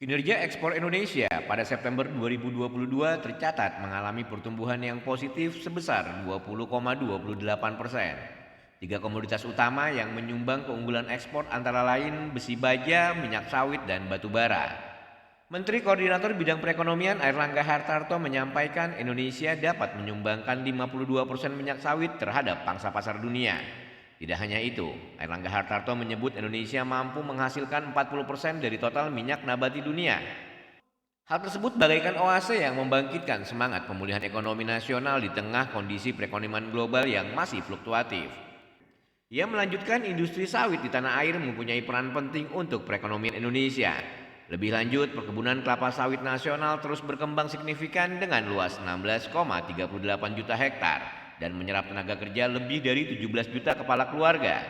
Kinerja ekspor Indonesia pada September 2022 tercatat mengalami pertumbuhan yang positif sebesar 20,28%. Tiga komoditas utama yang menyumbang keunggulan ekspor antara lain besi baja, minyak sawit, dan batu bara. Menteri Koordinator Bidang Perekonomian Airlangga Hartarto menyampaikan Indonesia dapat menyumbangkan 52% minyak sawit terhadap pangsa pasar dunia. Tidak hanya itu, Airlangga Hartarto menyebut Indonesia mampu menghasilkan 40% dari total minyak nabati dunia. Hal tersebut bagaikan oase yang membangkitkan semangat pemulihan ekonomi nasional di tengah kondisi perekonomian global yang masih fluktuatif. Ia melanjutkan industri sawit di tanah air mempunyai peran penting untuk perekonomian Indonesia. Lebih lanjut, perkebunan kelapa sawit nasional terus berkembang signifikan dengan luas 16,38 juta hektar dan menyerap tenaga kerja lebih dari 17 juta kepala keluarga.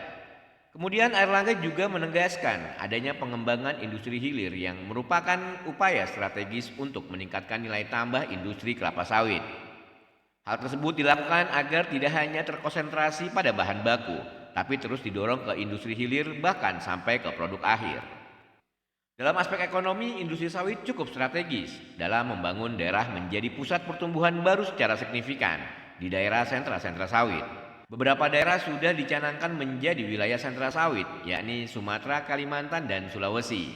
Kemudian Airlangga juga menegaskan adanya pengembangan industri hilir yang merupakan upaya strategis untuk meningkatkan nilai tambah industri kelapa sawit. Hal tersebut dilakukan agar tidak hanya terkonsentrasi pada bahan baku, tapi terus didorong ke industri hilir bahkan sampai ke produk akhir. Dalam aspek ekonomi, industri sawit cukup strategis dalam membangun daerah menjadi pusat pertumbuhan baru secara signifikan di daerah sentra-sentra sawit. Beberapa daerah sudah dicanangkan menjadi wilayah sentra sawit, yakni Sumatera, Kalimantan, dan Sulawesi.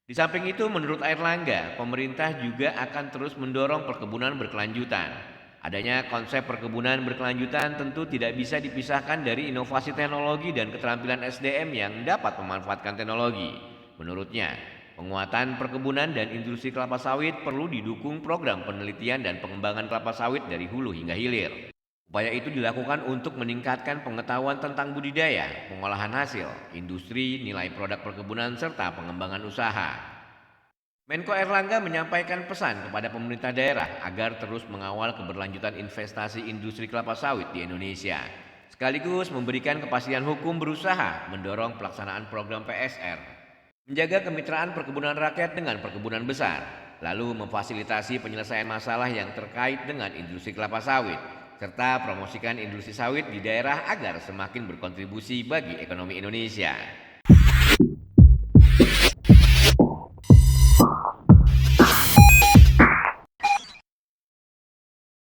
Di samping itu, menurut Airlangga, pemerintah juga akan terus mendorong perkebunan berkelanjutan. Adanya konsep perkebunan berkelanjutan tentu tidak bisa dipisahkan dari inovasi teknologi dan keterampilan SDM yang dapat memanfaatkan teknologi. Menurutnya, penguatan perkebunan dan industri kelapa sawit perlu didukung program penelitian dan pengembangan kelapa sawit dari hulu hingga hilir. Upaya itu dilakukan untuk meningkatkan pengetahuan tentang budidaya, pengolahan hasil, industri, nilai produk perkebunan, serta pengembangan usaha. Menko Airlangga menyampaikan pesan kepada pemerintah daerah agar terus mengawal keberlanjutan investasi industri kelapa sawit di Indonesia, sekaligus memberikan kepastian hukum berusaha mendorong pelaksanaan program PSR, menjaga kemitraan perkebunan rakyat dengan perkebunan besar, lalu memfasilitasi penyelesaian masalah yang terkait dengan industri kelapa sawit, serta promosikan industri sawit di daerah agar semakin berkontribusi bagi ekonomi Indonesia.